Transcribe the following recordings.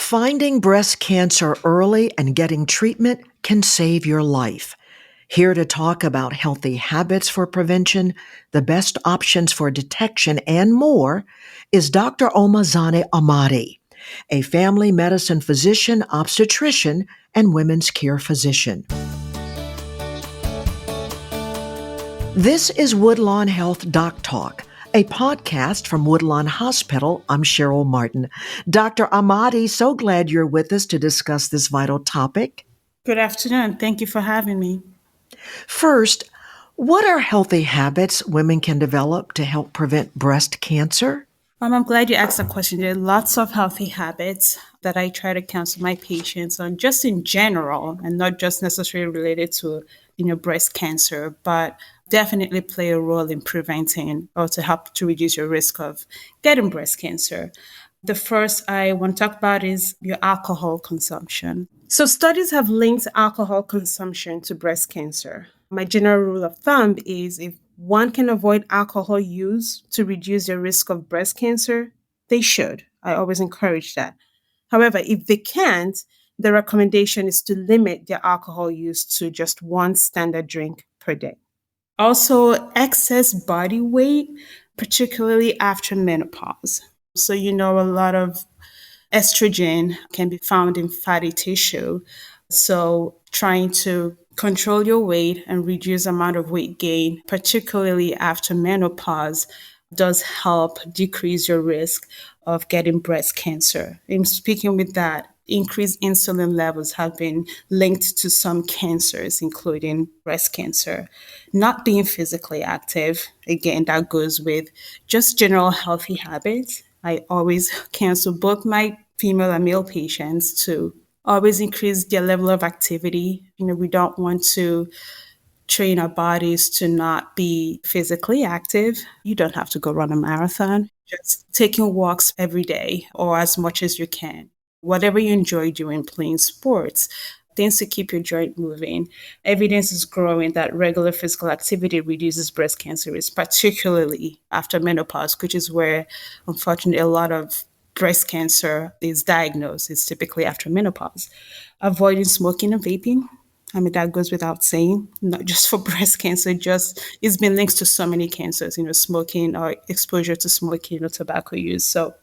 Finding breast cancer early and getting treatment can save your life. Here to talk about healthy habits for prevention, the best options for detection, and more is Dr. Omazane Amadi, a family medicine physician, obstetrician, and women's care physician. This is Woodlawn Health Doc Talk, a podcast from Woodlawn Hospital. I'm Cheryl Martin. Dr. Amadi, so glad you're with us to discuss this vital topic. Good afternoon. Thank you for having me. First, what are healthy habits women can develop to help prevent breast cancer? I'm glad you asked that question. There are lots of healthy habits that I try to counsel my patients on, just in general, and not just necessarily related to, breast cancer, but definitely play a role in preventing or to help to reduce your risk of getting breast cancer. The first I want to talk about is your alcohol consumption. So studies have linked alcohol consumption to breast cancer. My general rule of thumb is if one can avoid alcohol use to reduce the risk of breast cancer, they should. I always encourage that. However, if they can't, the recommendation is to limit their alcohol use to just one standard drink per day. Also, excess body weight, particularly after menopause. So, a lot of estrogen can be found in fatty tissue. So, trying to control your weight and reduce amount of weight gain, particularly after menopause, does help decrease your risk of getting breast cancer. In speaking with that, increased insulin levels have been linked to some cancers, including breast cancer. Not being physically active, again, that goes with just general healthy habits. I always counsel both my female and male patients to always increase their level of activity. We don't want to train our bodies to not be physically active. You don't have to go run a marathon. Just taking walks every day or as much as you can. Whatever you enjoy doing, playing sports, things to keep your joint moving. Evidence is growing that regular physical activity reduces breast cancer risk, particularly after menopause, which is where, unfortunately, a lot of breast cancer is diagnosed. It's typically after menopause. Avoiding smoking and vaping. That goes without saying, not just for breast cancer, just it's been linked to so many cancers, smoking or exposure to smoking or tobacco use. So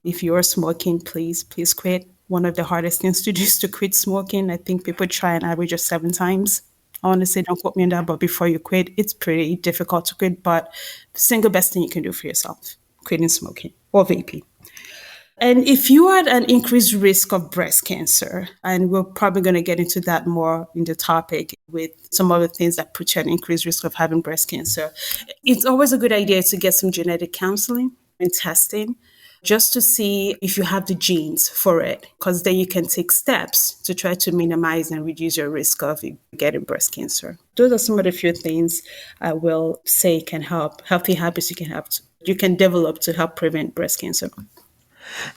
if you're smoking, please quit. One of the hardest things to do is to quit smoking. I think people try an average of 7 times. I want to say, don't quote me on that, but before you quit, it's pretty difficult to quit. But the single best thing you can do for yourself, quitting smoking or vaping. And if you are at an increased risk of breast cancer, and we're probably going to get into that more in the topic with some of the things that put you at increased risk of having breast cancer, it's always a good idea to get some genetic counseling and testing just to see if you have the genes for it, because then you can take steps to try to minimize and reduce your risk of getting breast cancer. Those are some of the few things I will say can help, healthy habits you can develop to help prevent breast cancer.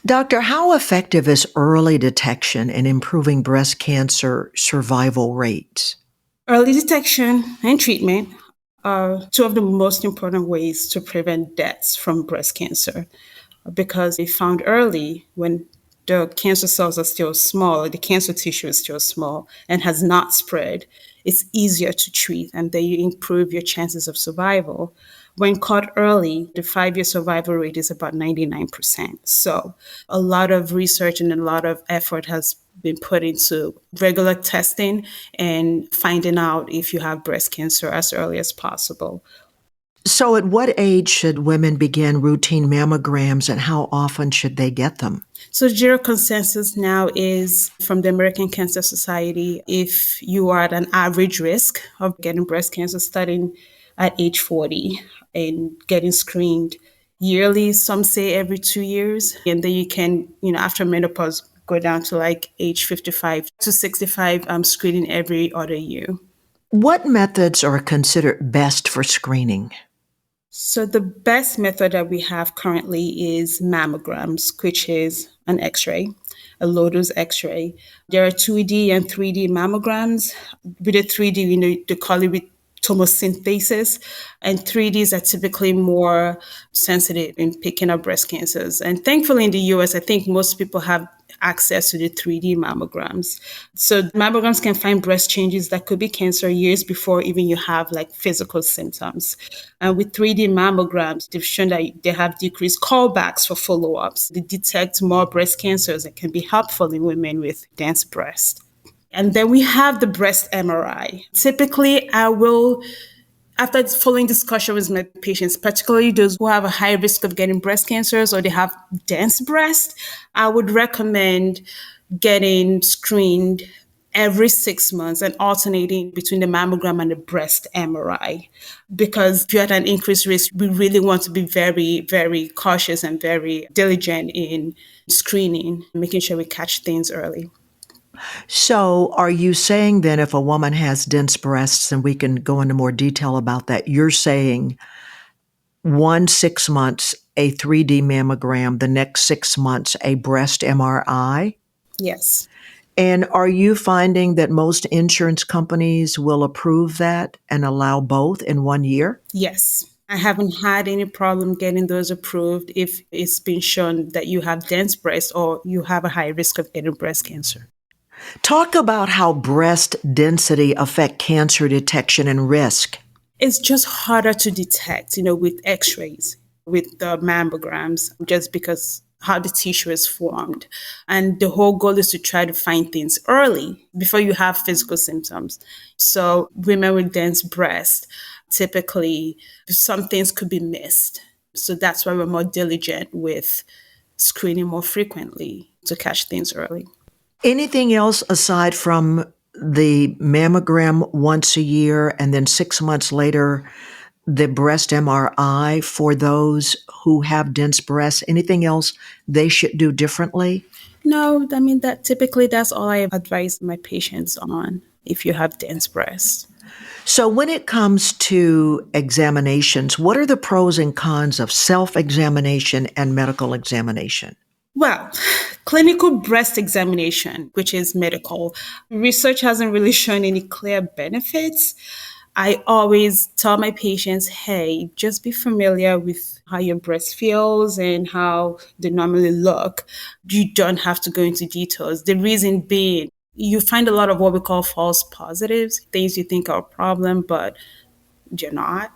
Doctor, how effective is early detection in improving breast cancer survival rates? Early detection and treatment are two of the most important ways to prevent deaths from breast cancer, because if found early, when the cancer cells are still small, the cancer tissue is still small and has not spread, it's easier to treat, and then you improve your chances of survival. When caught early, the 5-year survival rate is about 99%. So a lot of research and a lot of effort has been put into regular testing and finding out if you have breast cancer as early as possible. So, at what age should women begin routine mammograms and how often should they get them? So, general consensus now is from the American Cancer Society, if you are at an average risk of getting breast cancer, starting at age 40 and getting screened yearly, some say every 2 years. And then you can, after menopause, go down to like age 55 to 65, screening every other year. What methods are considered best for screening? So the best method that we have currently is mammograms, which is an X-ray, a low-dose X-ray. There are 2D and 3D mammograms. With the 3D, they call it with tomosynthesis, and 3Ds are typically more sensitive in picking up breast cancers. And thankfully in the US, I think most people have access to the 3D mammograms. So mammograms can find breast changes that could be cancer years before even you have like physical symptoms. And with 3D mammograms, they've shown that they have decreased callbacks for follow-ups. They detect more breast cancers that can be helpful in women with dense breast. And then we have the breast MRI. Typically, I will, after following discussion with my patients, particularly those who have a high risk of getting breast cancers or they have dense breast, I would recommend getting screened every 6 months and alternating between the mammogram and the breast MRI. Because if you're at an increased risk, we really want to be very, very cautious and very diligent in screening, making sure we catch things early. So, are you saying then if a woman has dense breasts, and we can go into more detail about that, you're saying 6 months a 3D mammogram, the next 6 months a breast MRI? Yes. And are you finding that most insurance companies will approve that and allow both in 1 year? Yes. I haven't had any problem getting those approved if it's been shown that you have dense breast or you have a high risk of getting breast cancer. Talk about how breast density affect cancer detection and risk. It's just harder to detect, with x-rays, with the mammograms, just because how the tissue is formed. And the whole goal is to try to find things early before you have physical symptoms. So women with dense breast, typically some things could be missed. So that's why we're more diligent with screening more frequently to catch things early. Anything else aside from the mammogram once a year and then 6 months later, the breast MRI for those who have dense breasts? Anything else they should do differently? No, that typically that's all I advise my patients on if you have dense breasts. So when it comes to examinations, what are the pros and cons of self-examination and medical examination? Well, clinical breast examination, which is medical, research hasn't really shown any clear benefits. I always tell my patients, hey, just be familiar with how your breast feels and how they normally look. You don't have to go into details. The reason being, you find a lot of what we call false positives, things you think are a problem, but you're not.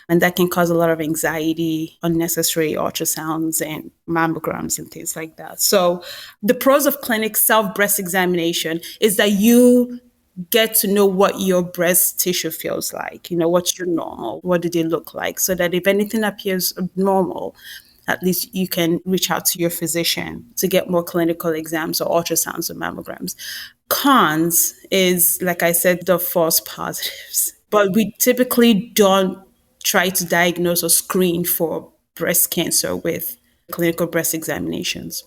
And that can cause a lot of anxiety, unnecessary ultrasounds and mammograms and things like that. So the pros of clinic self-breast examination is that you get to know what your breast tissue feels like, what's your normal, what do they look like, so that if anything appears abnormal, at least you can reach out to your physician to get more clinical exams or ultrasounds or mammograms. Cons is, like I said, the false positives. But we typically don't try to diagnose or screen for breast cancer with clinical breast examinations.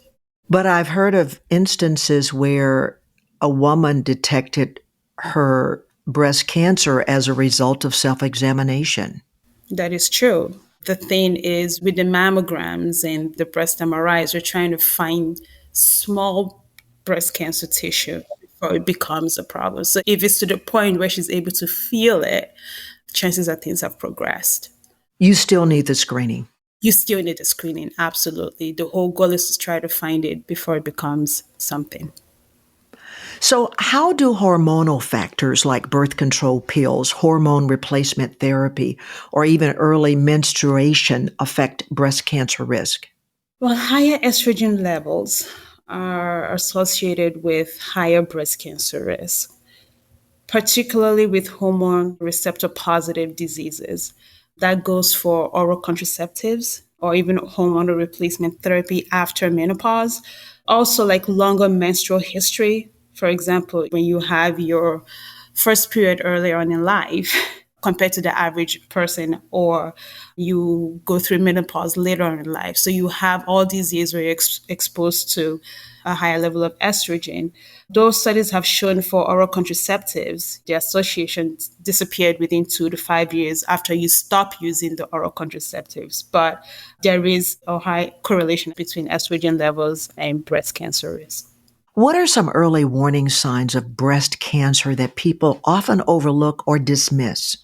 But I've heard of instances where a woman detected her breast cancer as a result of self-examination. That is true. The thing is, with the mammograms and the breast MRIs, we're trying to find small breast cancer tissue before it becomes a problem. So if it's to the point where she's able to feel it, chances are things have progressed. You still need the screening. You still need the screening, absolutely. The whole goal is to try to find it before it becomes something. So, how do hormonal factors like birth control pills, hormone replacement therapy, or even early menstruation affect breast cancer risk? Well, higher estrogen levels are associated with higher breast cancer risk, particularly with hormone receptor positive diseases. That goes for oral contraceptives or even hormonal replacement therapy after menopause. Also, like longer menstrual history. For example, when you have your first period earlier on in life compared to the average person, or you go through menopause later on in life. So you have all these years where you're exposed to a higher level of estrogen. Those studies have shown for oral contraceptives, the association disappeared within 2 to 5 years after you stop using the oral contraceptives. But there is a high correlation between estrogen levels and breast cancer risk. What are some early warning signs of breast cancer that people often overlook or dismiss?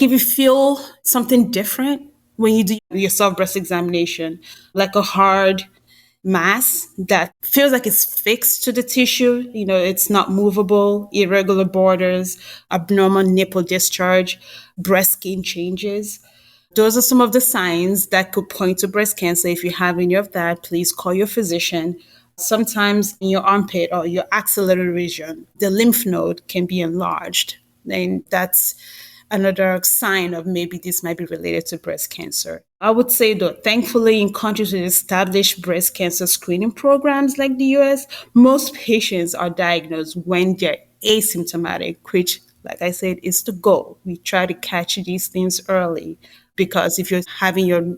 If you feel something different when you do your self breast examination, like a hard mass that feels like it's fixed to the tissue, it's not movable, irregular borders, abnormal nipple discharge, breast skin changes. Those are some of the signs that could point to breast cancer. If you have any of that, please call your physician. Sometimes in your armpit or your axillary region, the lymph node can be enlarged. And that's another sign of maybe this might be related to breast cancer. I would say, though, thankfully, in countries with established breast cancer screening programs like the US, most patients are diagnosed when they're asymptomatic, which, like I said, is the goal. We try to catch these things early because if you're having your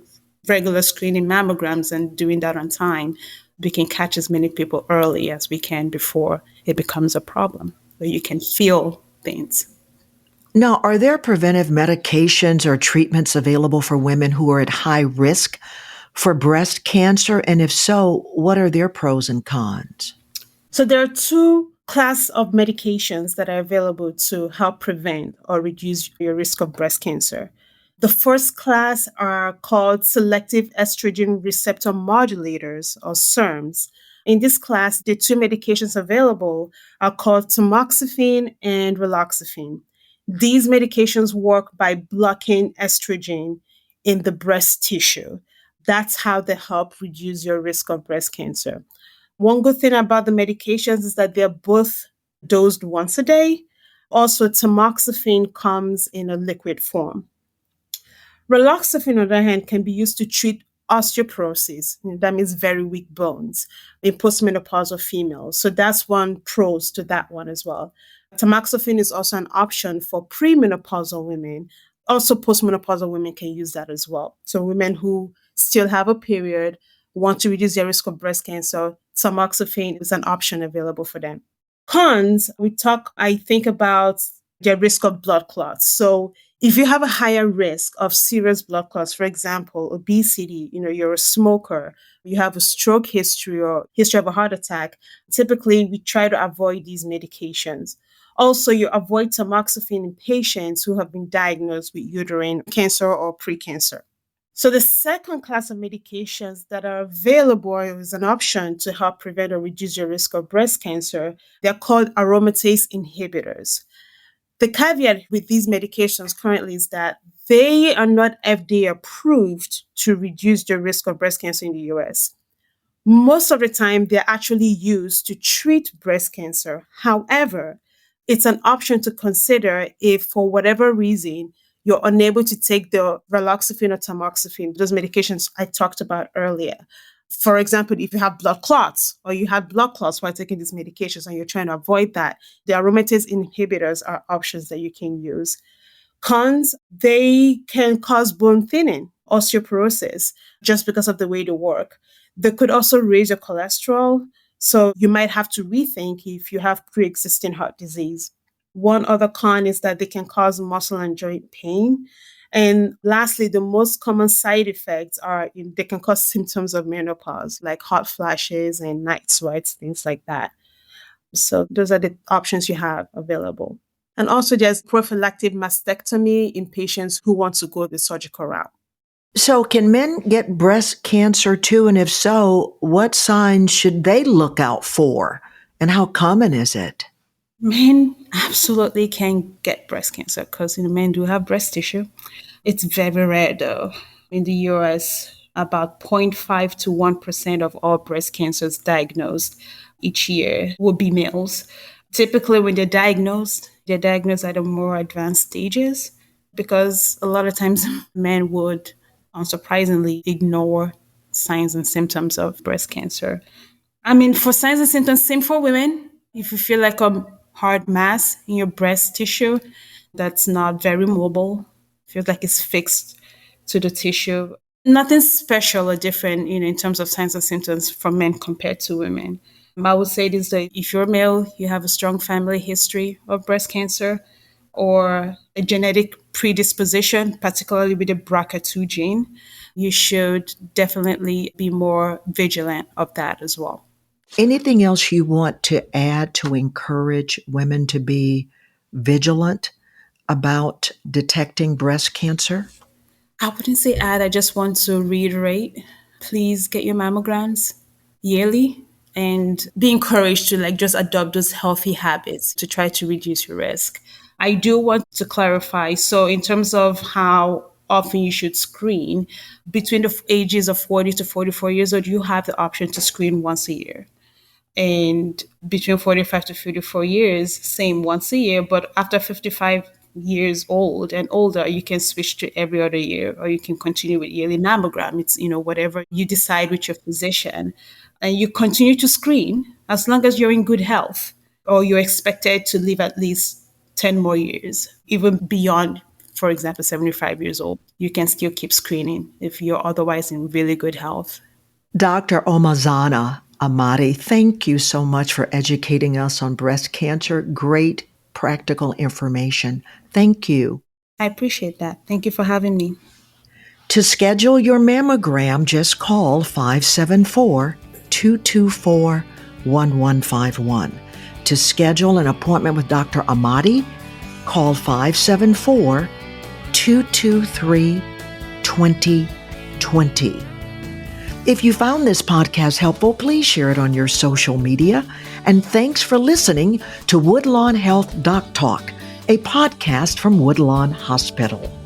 regular screening mammograms and doing that on time, we can catch as many people early as we can before it becomes a problem, where you can feel things. Now, are there preventive medications or treatments available for women who are at high risk for breast cancer? And if so, what are their pros and cons? So there are two classes of medications that are available to help prevent or reduce your risk of breast cancer. The first class are called selective estrogen receptor modulators, or SERMs. In this class, the two medications available are called tamoxifen and raloxifene. These medications work by blocking estrogen in the breast tissue. That's how they help reduce your risk of breast cancer. One good thing about the medications is that they're both dosed once a day. Also, tamoxifen comes in a liquid form. Raloxifene, on the other hand, can be used to treat osteoporosis. That means very weak bones in postmenopausal females. So that's one pros to that one as well. Tamoxifen is also an option for premenopausal women. Also, postmenopausal women can use that as well. So women who still have a period, want to reduce their risk of breast cancer, tamoxifen is an option available for them. Cons, I think about the risk of blood clots. So if you have a higher risk of serious blood clots, for example, obesity, you're a smoker, you have a stroke history or history of a heart attack, typically we try to avoid these medications. Also, you avoid tamoxifen in patients who have been diagnosed with uterine cancer or precancer. So the second class of medications that are available as an option to help prevent or reduce your risk of breast cancer, they're called aromatase inhibitors. The caveat with these medications currently is that they are not FDA approved to reduce the risk of breast cancer in the US. Most of the time, they're actually used to treat breast cancer. However, it's an option to consider if, for whatever reason, you're unable to take the raloxifene or tamoxifen, those medications I talked about earlier. For example, if you have blood clots or you have blood clots while taking these medications and you're trying to avoid that, the aromatase inhibitors are options that you can use. Cons, they can cause bone thinning, osteoporosis, just because of the way they work. They could also raise your cholesterol, so you might have to rethink if you have pre-existing heart disease. One other con is that they can cause muscle and joint pain. And lastly, the most common side effects are they can cause symptoms of menopause, like hot flashes and night sweats, things like that. So those are the options you have available. And also there's prophylactic mastectomy in patients who want to go the surgical route. So, can men get breast cancer too? And if so, what signs should they look out for? And how common is it? Men absolutely can get breast cancer because men do have breast tissue. It's very rare though. In the US, about 0.5 to 1% of all breast cancers diagnosed each year will be males. Typically, when they're diagnosed at a more advanced stages because a lot of times men would, unsurprisingly, ignore signs and symptoms of breast cancer. For signs and symptoms, same for women. If you feel like a hard mass in your breast tissue that's not very mobile, feels like it's fixed to the tissue, nothing special or different, in terms of signs and symptoms for men compared to women. I would say this, that if you're male, you have a strong family history of breast cancer or a genetic predisposition, particularly with the BRCA2 gene, you should definitely be more vigilant of that as well. Anything else you want to add to encourage women to be vigilant about detecting breast cancer? I wouldn't say add, I just want to reiterate, please get your mammograms yearly and be encouraged to just adopt those healthy habits to try to reduce your risk. I do want to clarify. So in terms of how often you should screen, between the ages of 40 to 44 years old, you have the option to screen once a year. And between 45 to 54 years, same once a year. But after 55 years old and older, you can switch to every other year, or you can continue with yearly mammogram. It's, whatever you decide with your physician. And you continue to screen as long as you're in good health, or you're expected to live at least 10 more years, even beyond, for example, 75 years old. You can still keep screening if you're otherwise in really good health. Dr. Omazana Amadi, thank you so much for educating us on breast cancer. Great practical information. Thank you. I appreciate that. Thank you for having me. To schedule your mammogram, just call 574-224-1151. To schedule an appointment with Dr. Amadi, call 574-223-2020. If you found this podcast helpful, please share it on your social media. And thanks for listening to Woodlawn Health Doc Talk, a podcast from Woodlawn Hospital.